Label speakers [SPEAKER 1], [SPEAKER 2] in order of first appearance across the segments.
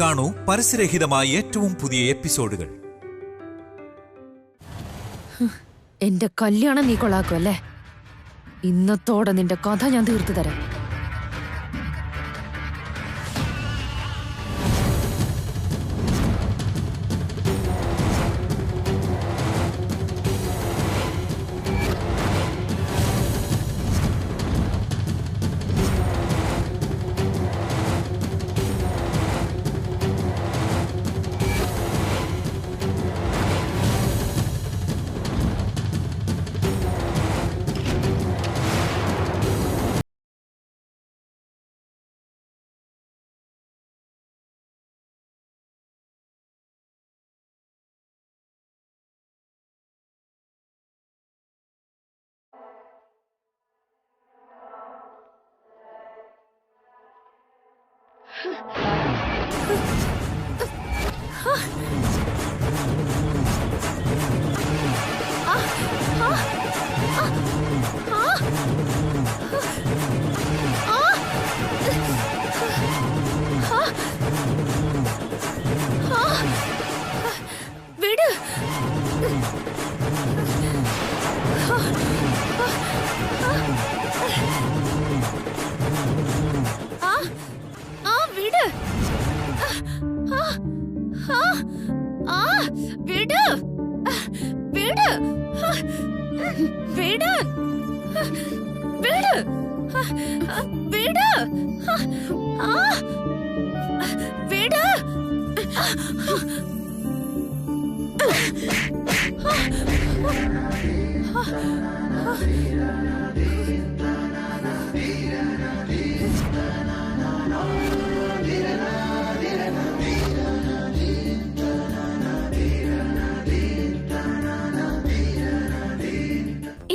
[SPEAKER 1] കാണൂ പരസ്യരഹിതമായ ഏറ്റവും പുതിയ എപ്പിസോഡുകൾ.
[SPEAKER 2] എന്റെ കല്യാണം നീ കൊള്ളാക്കും അല്ലേ? ഇന്നത്തോടെ നിന്റെ കഥ ഞാൻ തീർത്തു തരാം.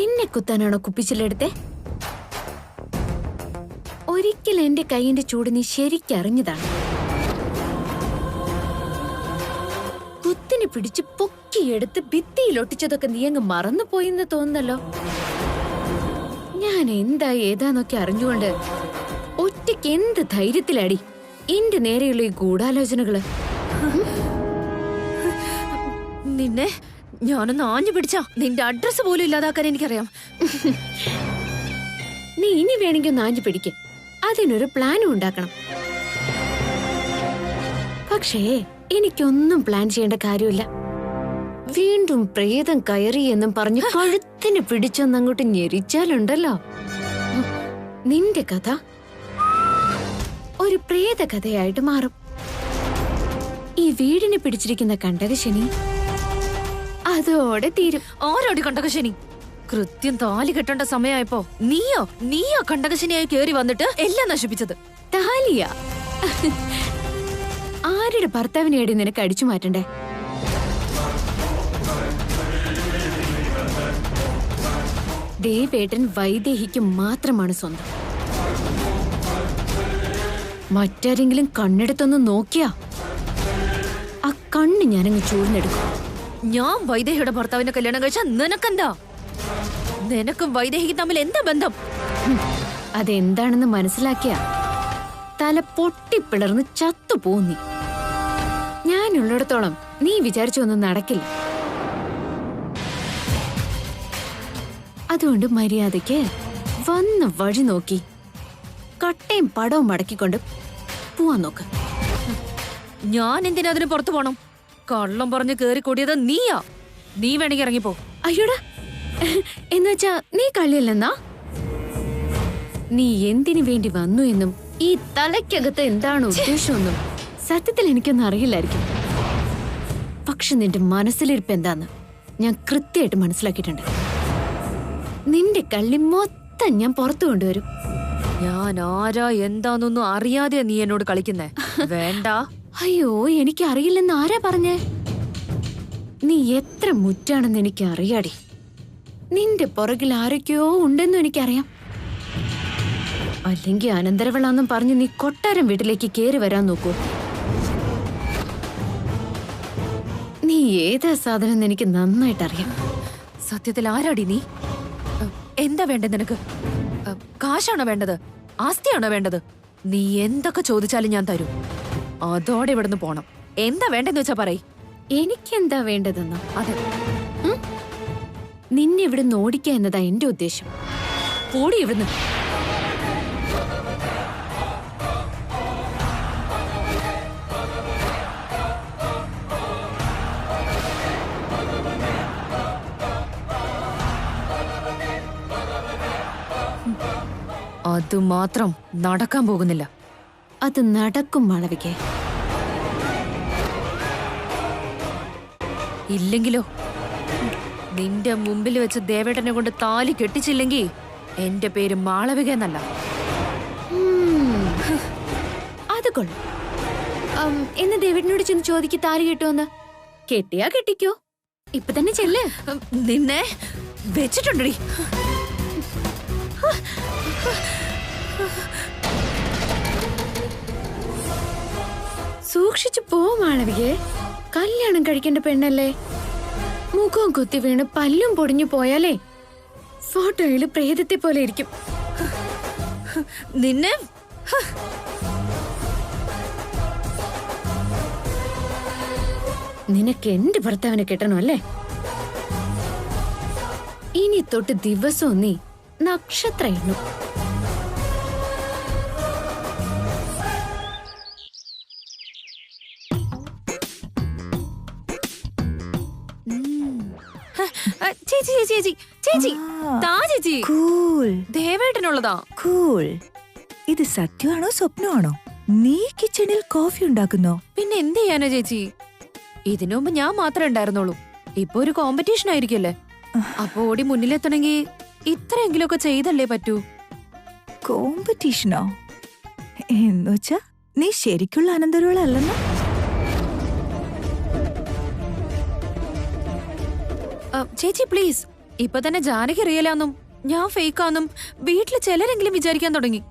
[SPEAKER 2] എന്നെ കുത്താനാണോ കുപ്പിച്ചിലെടുത്തേ? ഒരിക്കൽ എന്റെ കൈയിന്റെ ചൂട് നീ ശരിക്കറിഞ്ഞതാണ്. കുത്തിനെ പിടിച്ച് പൊക്കിയെടുത്ത് ഭിത്തിയിലൊട്ടിച്ചതൊക്കെ നീ അങ്ങ് മറന്നുപോയെന്ന് തോന്നുന്നല്ലോ. ഞാൻ എന്താ ഏതാന്നൊക്കെ അറിഞ്ഞുകൊണ്ട് ഒറ്റയ്ക്ക് എന്ത് ധൈര്യത്തിലടി എന്റെ നേരെയുള്ള ഈ ഗൂഢാലോചനകള്? നിന്നെ ഞാനൊന്ന് ആഞ്ഞു പിടിച്ചാ നിന്റെ അഡ്രസ് പോലും ഇല്ലാതാക്കാൻ എനിക്കറിയാം. നീ ഇനി വേണമെങ്കിൽ ഒന്ന് ആഞ്ഞു പിടിക്ക്, അതിനൊരു പ്ലാനും ഉണ്ടാക്കണം. പക്ഷേ എനിക്കൊന്നും പ്ലാൻ ചെയ്യേണ്ട കാര്യമില്ല. വീണ്ടും പ്രേതം കയറി എന്നും പറഞ്ഞ് കഴുത്തിന് പിടിച്ചൊന്നങ്ങോട്ട് ഞെരിച്ചാലുണ്ടല്ലോ, നിന്റെ കഥ ഒരു പ്രേത കഥയായിട്ട് മാറും. ഈ വീടിനെ പിടിച്ചിരിക്കുന്ന കണ്ടകശനി അതോടെ തീരും. ആരോടി കണ്ടകശനി? കൃത്യം താലി കെട്ടേണ്ട സമയമായപ്പോ നീയോ കണ്ടകശനിയായി കേറി വന്നിട്ട് എല്ലാം നശിപ്പിച്ചത്. താലിയാ? ആരുടെ ഭർത്താവിനെയാടി നിനക്ക് അടിച്ചു മാറ്റണ്ടേ? ദേവേട്ടൻ വൈദേഹിക്ക് മാത്രമാണ് സ്വന്തം. മറ്റാരെങ്കിലും കണ്ണെടുത്തൊന്ന് നോക്കിയാ ആ കണ്ണ് ഞാനങ്ങ് ചൂഴ്ന്നെടുക്കും. ഞാൻ വൈദേഹിയുടെ ഭർത്താവിനെ കല്യാണം കഴിച്ചാ നിനക്കെന്താ? നിനക്കും വൈദേഹിക്കും തമ്മിൽ എന്താ ബന്ധം? അതെന്താണെന്ന് മനസ്സിലാക്കിയ തല പൊട്ടിപ്പിളർന്ന് ചത്തുപോന്നി. ഞാനുള്ളിടത്തോളം നീ വിചാരിച്ചൊന്നും നടക്കില്ല. അതുകൊണ്ട് മര്യാദയ്ക്ക് വന്ന വഴി നോക്കി കട്ടയും പടവും മടക്കിക്കൊണ്ട് പോവാൻ നോക്ക്. ഞാൻ എന്തിനാ അതിന് പുറത്തു പോണം? കള്ളം പറഞ്ഞ് കേറി കൂടിയത് നീയാ. നീ വേണമെങ്കിൽ ഇറങ്ങിപ്പോ. അയ്യോടാ, എന്നുവെച്ചാ നീ കള്ളിയല്ലെന്നാ? നീ എന്തിനു വേണ്ടി വന്നു എന്നും ഈ തലയ്ക്കകത്ത് എന്താണ് ഉദ്ദേശമെന്നും സത്യത്തിൽ എനിക്കൊന്നും അറിയില്ലായിരിക്കും. പക്ഷെ നിന്റെ മനസ്സിലിരിപ്പ് എന്താന്ന് ഞാൻ കൃത്യമായിട്ട് മനസ്സിലാക്കിയിട്ടുണ്ട്. നിന്റെ കള്ളി മൊത്തം ഞാൻ പുറത്തു കൊണ്ടുവരും. ഞാൻ ആരാ എന്താന്നൊന്നും അറിയാതെ നീ എന്നോട് കളിക്കുന്നേ? വേണ്ട. അയ്യോ, എനിക്ക് അറിയില്ലെന്ന് ആരാ പറഞ്ഞേ? നീ എത്ര മുറ്റാണെന്ന് എനിക്ക് അറിയാടി. നിന്റെ പുറകിൽ ആരൊക്കെയോ ഉണ്ടെന്നും എനിക്കറിയാം. അല്ലെങ്കിൽ അനന്തരവളാന്നും പറഞ്ഞ് നീ കൊട്ടാരം വീട്ടിലേക്ക് കേറി വരാൻ നോക്കൂ. നീ ഏതാ സാധനം എനിക്ക് നന്നായിട്ടറിയാം. സത്യത്തിൽ ആരാടി നീ? എന്താ വേണ്ടത് നിനക്ക്? കാശാണോ വേണ്ടത്? ആസ്തിയാണോ വേണ്ടത്? നീ എന്തൊക്കെ ചോദിച്ചാലും ഞാൻ തരും. അതോടെ ഇവിടുന്ന് പോണം. എന്താ വേണ്ടെന്ന് വെച്ചാ പറയ്.
[SPEAKER 3] എനിക്കെന്താ വേണ്ടതെന്നോ?
[SPEAKER 2] അതെ,
[SPEAKER 3] നിന്നെ ഇവിടെ ഓടിക്കുക എന്നതാ എന്റെ ഉദ്ദേശം.
[SPEAKER 2] പോടി ഇവിടുന്ന്. അതുമാത്രം നടക്കാൻ പോകുന്നില്ല.
[SPEAKER 3] അത് നടക്കും മാളവികേ.
[SPEAKER 2] ഇല്ലെങ്കിലോ? നിന്റെ മുമ്പിൽ വെച്ച് ദേവേട്ടനെ കൊണ്ട് താലി കെട്ടിച്ചില്ലെങ്കിൽ എന്റെ പേര് മാളവിക എന്നല്ല.
[SPEAKER 3] അത് കൊള്ളാം. എന്ന് ദേവേട്ടനോട് ചെന്ന് ചോദിക്ക് താലി കെട്ടുമെന്ന്. കെട്ടിയാ കെട്ടിക്കോ, ഇപ്പൊ തന്നെ ചെല്ല്.
[SPEAKER 2] നിന്നെ വെച്ചിട്ടുണ്ടടി.
[SPEAKER 3] സൂക്ഷിച്ചു പോ മാളവികേ. കല്യാണം കഴിക്കേണ്ട പെണ്ണല്ലേ. മുഖവും കുത്തി വീണ് പല്ലും പൊടിഞ്ഞു പോയാലേ ഫോട്ടോയില് പ്രേതത്തെ പോലെ ഇരിക്കും.
[SPEAKER 2] നിന്നെ
[SPEAKER 3] നിനക്ക് എന്റെ ഭർത്താവിനെ കെട്ടണം അല്ലേ? ഇനി തൊട്ട് ദിവസവും നീ നക്ഷത്ര എണ്ണു.
[SPEAKER 2] ചേച്ചി ചേച്ചി ചേച്ചി ചേച്ചി താ ചേച്ചി.
[SPEAKER 4] കൂൾ
[SPEAKER 2] ദേവേട്ടനുള്ളതാ.
[SPEAKER 4] കൂൾ. ഇത് സത്യമാണോ സ്വപ്നമാണോ? നീ കിച്ചണിൽ കോഫി ഉണ്ടാക്കുന്നോ?
[SPEAKER 2] പിന്നെ എന്ത് ചെയ്യാനാ ചേച്ചി? ഇതിനു മുമ്പ് ഞാൻ മാത്രമേ ഉണ്ടായിരുന്നുള്ളൂ. ഇപ്പൊ ഒരു കോമ്പറ്റീഷൻ ആയിരിക്കല്ലേ. അപ്പൊ ഓടി മുന്നിലെത്തണമെങ്കിൽ ഇത്രയെങ്കിലുമൊക്കെ ചെയ്തല്ലേ പറ്റൂ.
[SPEAKER 4] കോമ്പറ്റീഷനോ? എന്നുവെച്ചാ നീ ശരിക്കുള്ള അനന്തരവളല്ലെന്നോ?
[SPEAKER 2] ചേച്ചി പ്ലീസ്, ഇപ്പൊ തന്നെ ജാനകി അറിയലാന്നും ഞാൻ ഫേക്കാന്നും വീട്ടില് ചിലരെങ്കിലും വിചാരിക്കാൻ തുടങ്ങി.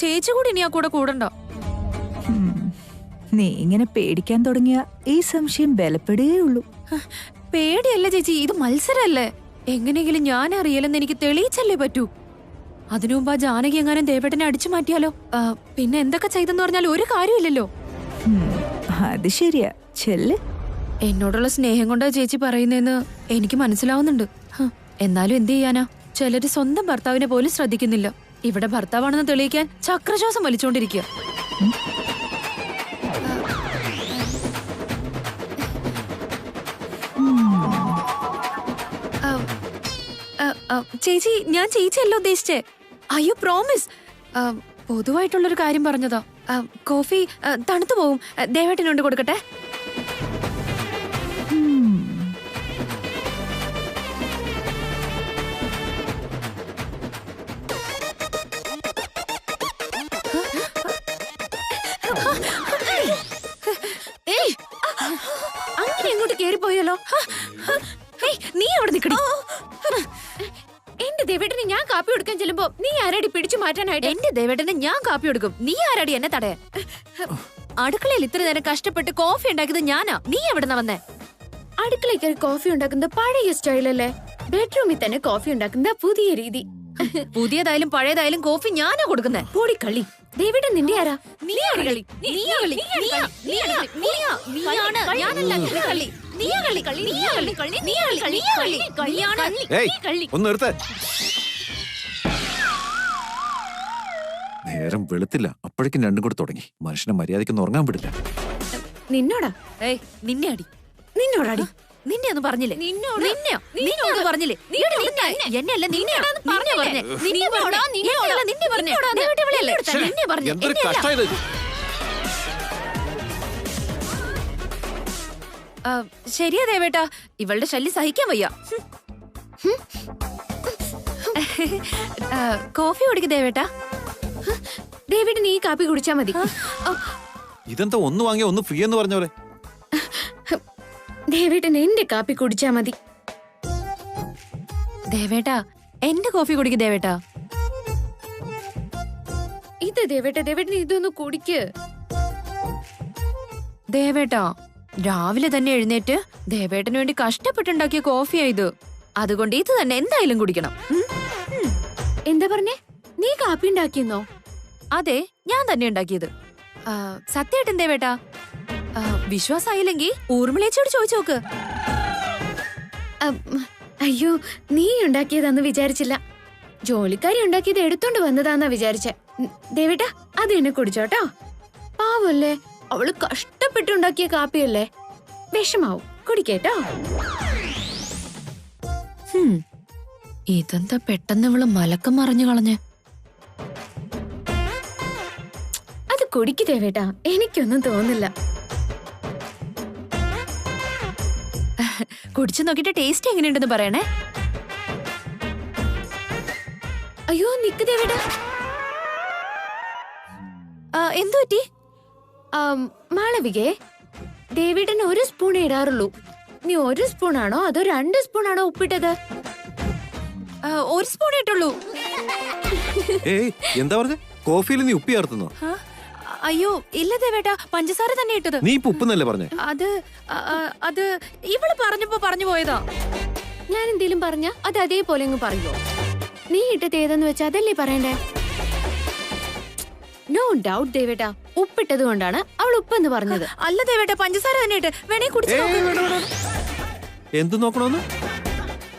[SPEAKER 2] ചേച്ചി കൂടി ഇനി ആ കൂടെ കൂടണ്ട.
[SPEAKER 4] നീ ഇങ്ങനെ പേടിക്കാൻ തുടങ്ങിയ ഈ സംശയം ബലപ്പെടുകയുള്ളൂ.
[SPEAKER 2] പേടിയല്ല ചേച്ചി, ഇത് മത്സരല്ലേ. എങ്ങനെയെങ്കിലും ഞാൻ അറിയലെന്ന് എനിക്ക് തെളിയിച്ചല്ലേ പറ്റൂ. അതിനു മുമ്പ് ആ ജാനകി എങ്ങാനും ദേവേട്ടനെ അടിച്ചു മാറ്റിയാലോ? പിന്നെ എന്തൊക്കെ ചെയ്തെന്ന് പറഞ്ഞാൽ ഒരു കാര്യമില്ലല്ലോ.
[SPEAKER 4] അത് ശരിയാ, ചെല്ല്.
[SPEAKER 2] എന്നോടുള്ള സ്നേഹം കൊണ്ടാ ചേച്ചി പറയുന്നതെന്ന് എനിക്ക് മനസ്സിലാവുന്നുണ്ട്. എന്നാലും എന്ത് ചെയ്യാനാ? ചിലര് സ്വന്തം ഭർത്താവിനെ പോലും ശ്രദ്ധിക്കുന്നില്ല. ഇവിടെ ഭർത്താവാണെന്ന് തെളിയിക്കാൻ ചക്രശ്വാസം വലിച്ചോണ്ടിരിക്കുക. ചേച്ചി, ഞാൻ ചേച്ചിയല്ല ഉദ്ദേശിച്ചേ. അയ്യോ പ്രോമിസ്. പൊതുവായിട്ടുള്ളൊരു കാര്യം പറഞ്ഞതാ. കോഫി തണുത്തു പോവും. ദേവേട്ടനുണ്ട് കൊടുക്കട്ടെ.
[SPEAKER 3] അങ്ങനെ എങ്ങോട്ട് കേറിപ്പോയല്ലോ.
[SPEAKER 2] നീ അവിടെ നിക്കടി.
[SPEAKER 3] എന്റെ ദേവേട്ടന് ഞാൻ കാപ്പി കൊടുക്കാൻ ചെല്ലുമ്പോ നീ ആരടി പിടിച്ചു മാറ്റാനായിട്ട്?
[SPEAKER 2] എന്റെ ദേവേട്ടന് ഞാൻ കാപ്പി കൊടുക്കും. നീ ആരാടി എന്നെ തടയാൻ? അടുക്കളയിൽ ഇത്ര നേരം കഷ്ടപ്പെട്ട് കോഫി ഉണ്ടാക്കിയത് ഞാനാ. നീ എവിടെന്നാ വന്നേ?
[SPEAKER 3] അടുക്കളയിൽ കയറി കോഫി ഉണ്ടാക്കുന്നത് പഴയ സ്റ്റൈലല്ലേ. ബെഡ്റൂമിൽ തന്നെ കോഫി ഉണ്ടാക്കുന്ന പുതിയ രീതി.
[SPEAKER 2] പുതിയതായാലും പഴയതായാലും കോഫി ഞാനാ കൊടുക്കുന്നേ.
[SPEAKER 3] പൊടി കളി. ദേവേട്ടൻ നിന്റെ ആരാ?
[SPEAKER 1] ഒന്ന് നിർത്ത്. നേരം വെളുത്തില്ല, അപ്പോഴേക്കും രണ്ടും കൂടെ തുടങ്ങി. മനുഷ്യനെ മര്യാദയ്ക്കൊന്നും ഉറങ്ങാൻ വിടില്ല.
[SPEAKER 3] നിന്നോടാ?
[SPEAKER 2] ഏയ് നിന്നെ അടി.
[SPEAKER 3] നിന്നോടാടി?
[SPEAKER 2] നിന്നെ ഒന്നും പറഞ്ഞില്ലേ? നിന്നോട് പറഞ്ഞില്ലേ? എന്നെയല്ല നിന്നെ പറഞ്ഞേ.
[SPEAKER 1] എന്തൊരു കഷ്ടായത്.
[SPEAKER 2] ശരിയാ ദേവേട്ടാ, ഇവളുടെ ശല്യം സഹിക്കാൻ വയ്യ. കോഫി കുടിക്ക് ദേവേട്ടാ.
[SPEAKER 3] ദേവേട്ടൻ ഈ കാപ്പി കുടിച്ചാ മതി.
[SPEAKER 1] ഇതെന്താ ഒന്ന് വാങ്ങിയ ഒന്ന് ഫ്രീ എന്ന് പറഞ്ഞ പോലെ?
[SPEAKER 3] ദേവേട്ടൻ എന്റെ കാപ്പി കുടിച്ചാ മതി.
[SPEAKER 2] ദേവേട്ടാ എന്റെ കോഫി കുടിക്ക് ദേവേട്ടാ.
[SPEAKER 3] ഇത് ദേവേട്ടൻ ഇതൊന്ന് കുടിക്ക്.
[SPEAKER 2] ദേവേട്ടാ രാവിലെ തന്നെ എഴുന്നേറ്റ് ദേവേട്ടന് വേണ്ടി കഷ്ടപ്പെട്ടുണ്ടാക്കിയ കോഫിയാ ഇത്. അതുകൊണ്ട് ഇത് തന്നെ എന്തായാലും കുടിക്കണം.
[SPEAKER 3] എന്താ പറഞ്ഞേ? നീ കാപ്പി ഉണ്ടാക്കിയെന്നോ?
[SPEAKER 2] അതെ, ഞാൻ തന്നെ ഉണ്ടാക്കിയത്. സത്യമായിട്ടും ദേവേട്ടാ, വിശ്വാസായില്ലെങ്കി ഊർമിളേച്ചിയോട് ചോദിച്ചു നോക്ക്.
[SPEAKER 3] അയ്യോ, നീ ഉണ്ടാക്കിയതാന്ന് വിചാരിച്ചില്ല. ജോലിക്കാരി ഉണ്ടാക്കിയത് എടുത്തോണ്ട് വന്നതാന്നാ വിചാരിച്ചെ. ദേവേട്ടാ, അത് എന്നെ കുടിച്ചോട്ടോ. പാവല്ലേ, അവള് കഷ്ടപ്പെട്ടുണ്ടാക്കിയ കാപ്പിയല്ലേ, വിഷമാവും. കുടിക്കേട്ടോ.
[SPEAKER 2] ഇതെന്താ പെട്ടെന്ന് ഇവള് മലക്കം മറിഞ്ഞു കളഞ്ഞ്?
[SPEAKER 3] അത് കുടിക്ക് ദേവേട്ടാ, എനിക്കൊന്നും തോന്നില്ല.
[SPEAKER 2] കുടിച്ചു നോക്കിട്ട് ടേസ്റ്റ് എങ്ങനെയുണ്ടെന്ന് പറയണേ.
[SPEAKER 3] അയ്യോ നിക്ക് ദേവേട്ടാ.
[SPEAKER 2] എന്തു പറ്റി?
[SPEAKER 3] മാളവികേ, ദേവേട്ടന് 1 സ്പൂണേ ഇടാറുള്ളൂ. നീ 1 സ്പൂണാണോ അതോ 2 സ്പൂണാണോ ഉപ്പിട്ടത്?
[SPEAKER 2] 1 സ്പൂൺ ഇട്ടുള്ളൂ.
[SPEAKER 1] ഏയ്, എന്താ പറഞ്ഞ? കോഫിയിൽ നീ ഉപ്പി ചേർത്തുന്നോ?
[SPEAKER 2] അയ്യോ ഇല്ല ദേവേട്ടാ, പഞ്ചസാര തന്നെ ഇട്ടത്.
[SPEAKER 1] നീ ഇപ്പൊ ഉപ്പെന്നല്ലേ പറഞ്ഞേ?
[SPEAKER 2] അത് ഇവള് പറഞ്ഞപ്പോ പറഞ്ഞു പോയതാ.
[SPEAKER 3] ഞാൻ എന്തേലും പറഞ്ഞ അത് അതേപോലെ അങ്ങ് പറയോ? നീ ഇട്ടത് ഏതെന്ന് വെച്ചാ അതല്ലേ പറയണ്ടേ? നോ ഡൗട്ട് ദേവേട്ടാ, ഉപ്പിട്ടത് കൊണ്ടാണ് അവൾ ഉപ്പെന്ന് പറഞ്ഞത്.
[SPEAKER 2] അല്ല ദേവേട്ടാ, പഞ്ചസാര തന്നെ ഇട്ട്. വേണേ കുടിച്ചു.
[SPEAKER 1] എന്ത് നോക്കണോന്ന്?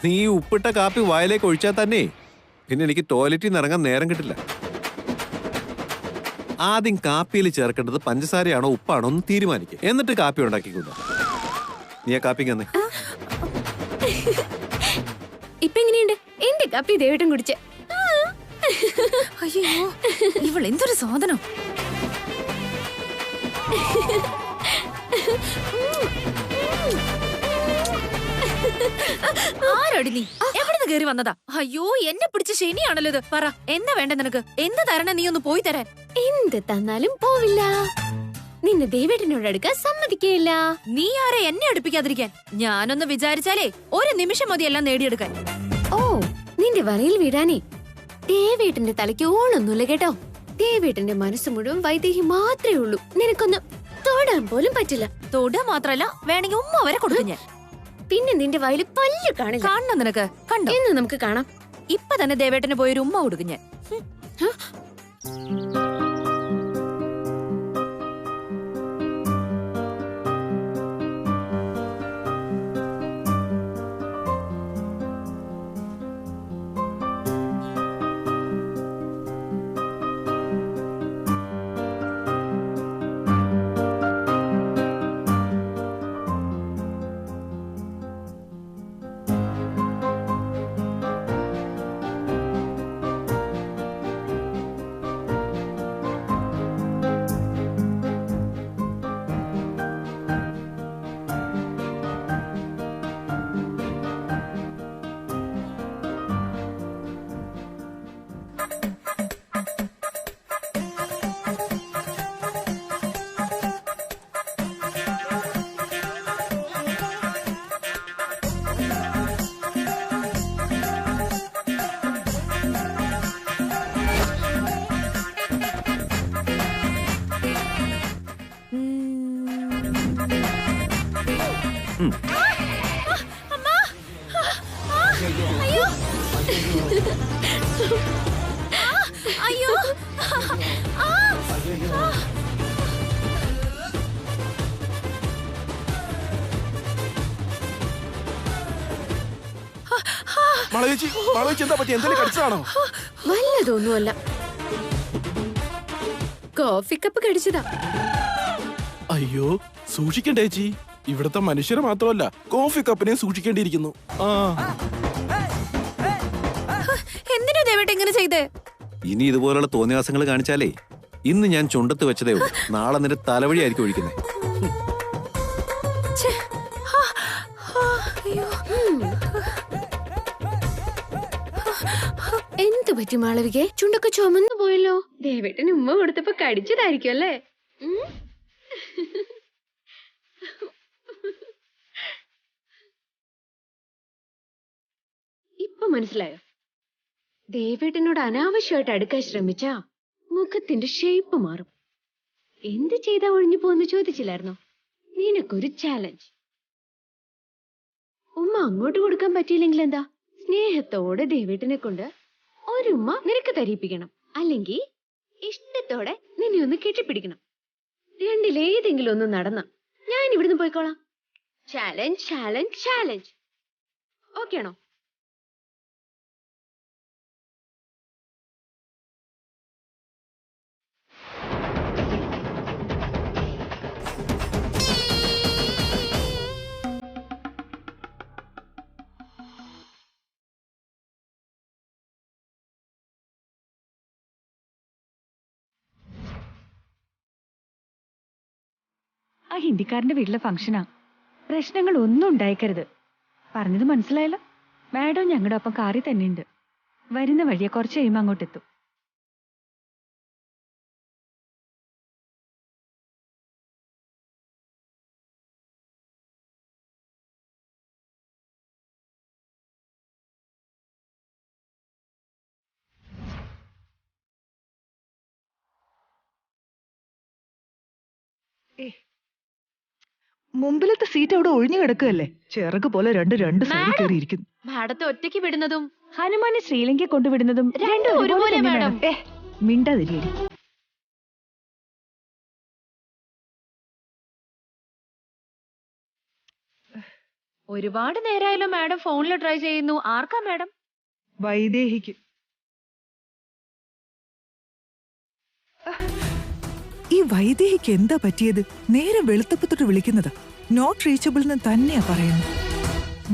[SPEAKER 1] നീ ഉപ്പിട്ട കാപ്പി വായിലേക്ക് ഒഴിച്ചാൽ തന്നെ പിന്നെ എനിക്ക് ടോയ്ലറ്റിൽ നിന്ന് ഇറങ്ങാൻ നേരം കിട്ടില്ല. ആദ്യം കാപ്പിയിൽ ചേർക്കേണ്ടത് പഞ്ചസാരയാണോ ഉപ്പാണോ എന്ന് തീരുമാനിക്കുക. എന്നിട്ട് കാപ്പി ഉണ്ടാക്കിക്കൊണ്ടു. നീ ആ കാപ്പി തന്നെ.
[SPEAKER 3] ഇപ്പൊ എങ്ങനെയുണ്ട് എന്റെ കാപ്പി? ദേവേട്ടൻ കുടിച്ചേ.
[SPEAKER 2] അയ്യോ, ഇവൾ എന്തൊരു സാധനം. ആരോടി നീ? എവിടുന്ന് കേറി വന്നതാ? അയ്യോ, എന്നെ പിടിച്ച ശനിയാണല്ലോ ഇത്. പറ, എന്താ വേണ്ട നിനക്ക്? എന്ത് തരണ? നീ ഒന്ന് പോയി തരാൻ.
[SPEAKER 3] എന്ത് തന്നാലും പോവില്ല. നിന്നെ ദേവേട്ടനോട് അടുക്കാൻ സമ്മതിക്കയില്ല.
[SPEAKER 2] നീ ആരെ എന്നെ അടുപ്പിക്കാതിരിക്കാൻ? ഞാനൊന്ന് വിചാരിച്ചാലേ 1 നിമിഷം മതി എല്ലാം നേടിയെടുക്കാൻ.
[SPEAKER 3] ഓ, നിന്റെ വലയിൽ വീഴാനേ ദേവേട്ടന്റെ തലയ്ക്ക് ഓളൊന്നുമില്ല കേട്ടോ. ദേവേട്ടന്റെ മനസ്സ് മുഴുവൻ വൈദേഹി മാത്രമേ ഉള്ളൂ. നിനക്കൊന്ന് തൊടാൻ പോലും പറ്റില്ല.
[SPEAKER 2] തൊടുക മാത്രല്ല, വേണമെങ്കിൽ ഉമ്മ വരെ കൊടുക്കും ഞാൻ.
[SPEAKER 3] പിന്നെ നിന്റെ വയല് പല്ല് കാണില്ല.
[SPEAKER 2] കാണണം നിനക്ക്? കണ്ടോ?
[SPEAKER 3] എന്ന് നമുക്ക് കാണാം.
[SPEAKER 2] ഇപ്പൊ തന്നെ ദേവേട്ടന് പോയൊരു ഉമ്മ കൊടുക്കും ഞാൻ. അയ്യോ,
[SPEAKER 5] മാളവികേച്ചി, എന്താ പറ്റി? എന്തെങ്കിലും കടിച്ചതാണോ?
[SPEAKER 3] വല്ലതൊന്നുമല്ല, കോഫി കപ്പ് കടിച്ചതാ.
[SPEAKER 5] അയ്യോ, സൂക്ഷിക്കണ്ടേ ചേച്ചി. ഇവിടുത്തെ മനുഷ്യരെ മാത്രമല്ല കോഫി കപ്പിനെ സൂക്ഷിക്കേണ്ടിയിരിക്കുന്നു.
[SPEAKER 2] എന്തിനാ ദേവേട്ട ഇങ്ങനെ ചെയ്തേ?
[SPEAKER 1] ഇനി ഇതുപോലുള്ള തോന്നിയാസങ്ങൾ കാണിച്ചാലേ ഇന്ന് ഞാൻ ചുണ്ടത്ത് വെച്ചതേ ഉള്ളൂ, നാളെ നിന്റെ തലവഴി ആയിരിക്കും ഒഴിക്കുന്നത്.
[SPEAKER 3] എന്ത് പറ്റി മാളവികെ? ചുണ്ടൊക്കെ ചുമന്നു പോയല്ലോ. ദേവേട്ടന് ഉമ്മ കൊടുത്തപ്പോ കടിച്ചതായിരിക്കും അല്ലേ? ഇപ്പൊ മനസ്സിലായോ? ദേവേട്ടനോട് അനാവശ്യമായിട്ട് അടുക്കാൻ ശ്രമിച്ചാ മുഖത്തിന്റെ ഷേപ്പ് മാറും. എന്ത് ചെയ്താ ഒഴിഞ്ഞു പോന്ന് ചോദിച്ചില്ലായിരുന്നോ? നിനക്കൊരു ചാലഞ്ച്. ഉമ്മ അങ്ങോട്ട് കൊടുക്കാൻ പറ്റിയില്ലെങ്കിൽ എന്താ, സ്നേഹത്തോടെ ദേവേട്ടനെ കൊണ്ട് ഒരു ഉമ്മ നിനക്ക് തരിപ്പിക്കണം. അല്ലെങ്കിൽ ഇഷ്ടത്തോടെ നിന്നെ ഒന്ന് കെട്ടിപ്പിടിക്കണം. രണ്ടിലേതെങ്കിലും ഒന്ന് നടന്ന ഞാൻ ഇവിടുന്ന് പോയിക്കോളാം. Challenge challenge challenge. ഓക്കെ ആണോ?
[SPEAKER 4] ആ ഹിന്ദിക്കാരന്റെ വീട്ടിലെ ഫംഗ്ഷനാ. പ്രശ്നങ്ങൾ ഒന്നും ഉണ്ടായിക്കരുത്. പറഞ്ഞത് മനസ്സിലായല്ലോ. മാഡം ഞങ്ങളുടെ ഒപ്പം കാറിൽ തന്നെയുണ്ട്. വരുന്ന വഴിയെ കുറച്ച് കഴിയുമ്പോൾ അങ്ങോട്ടെത്തും.
[SPEAKER 6] മുമ്പിലത്തെ സീറ്റ് അവിടെ ഒഴിഞ്ഞു കിടക്കുകയല്ലേ. ചിറക് പോലെ രണ്ട് സൈഡിൽ കയറിയിരിക്കുന്നു.
[SPEAKER 3] മാഡത്തെ ഒറ്റയ്ക്ക് വിടുന്നതും
[SPEAKER 4] ഹനുമാനെ ശ്രീലങ്ക കൊണ്ടുവിടുന്നതും രണ്ടും ഒരുപോലെ തന്നെ
[SPEAKER 3] മാഡം.
[SPEAKER 4] മാഡം.
[SPEAKER 6] മിണ്ടാതിരിയടി.
[SPEAKER 2] ഒരുപാട് നേരമായല്ലോ മാഡം ഫോണിൽ ട്രൈ ചെയ്യുന്നു. ആർക്കാ മാഡം?
[SPEAKER 6] വൈദേഹിക്ക്.
[SPEAKER 4] ഈ വൈദേഹിക്ക് എന്താ പറ്റിയത്? നേരെ വെളുത്തപ്പത്തൊട്ട് വിളിക്കുന്നത് നോട്ട് റീച്ചബിൾ എന്ന് തന്നെയാ പറയുന്നു.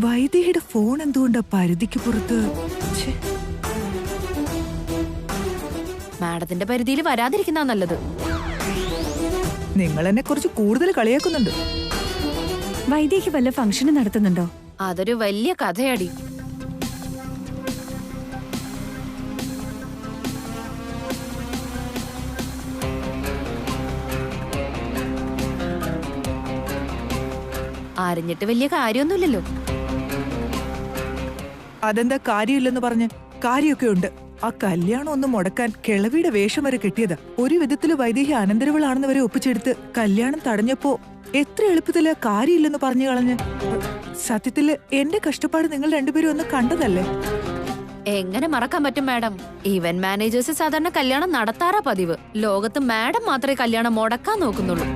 [SPEAKER 4] വൈദേഹിയുടെ ഫോൺ എന്തുകൊണ്ടാ പരിധിക്ക് പുറത്ത്? ഛെ.
[SPEAKER 2] മാഡത്തിന്റെ പരിധിയിൽ വരാതിരിക്കുന്ന നല്ലത്.
[SPEAKER 4] നിങ്ങൾ എന്നെ കുറച്ച് കൂടുതൽ കളിയാക്കുന്നുണ്ട്. വൈദേഹി വല്ല ഫംഗ്ഷന് നടത്തുന്നുണ്ടോ?
[SPEAKER 2] അതൊരു വലിയ കഥയടി. അറിഞ്ഞിട്ട് വലിയ കാര്യമൊന്നുമില്ലല്ലോ.
[SPEAKER 4] അതെന്താ കാര്യമില്ലെന്ന് പറഞ്ഞ്? കാര്യമൊക്കെ ഉണ്ട്. ആ കല്യാണം ഒന്ന് മുടക്കാൻ കിളവിയുടെ വേഷം വരെ കെട്ടിയതാ. ഒരു വിധത്തില് വൈദേഹി അനന്തരവളാണെന്ന് വരെ ഒപ്പിച്ചെടുത്ത് കല്യാണം തടഞ്ഞപ്പോ എത്ര എളുപ്പത്തില് കാര്യമില്ലെന്ന് പറഞ്ഞു കളഞ്ഞ്. സത്യത്തില് എന്റെ കഷ്ടപ്പാട് നിങ്ങൾ രണ്ടുപേരും ഒന്ന് കണ്ടതല്ലേ?
[SPEAKER 2] എങ്ങനെ മറക്കാൻ പറ്റും മാഡം? ഈവന്റ് മാനേജേഴ്സ് സാധാരണ കല്യാണം നടത്താറാ പതിവ്. ലോകത്ത് മാഡം മാത്രമേ കല്യാണം മുടക്കാൻ നോക്കുന്നുള്ളൂ.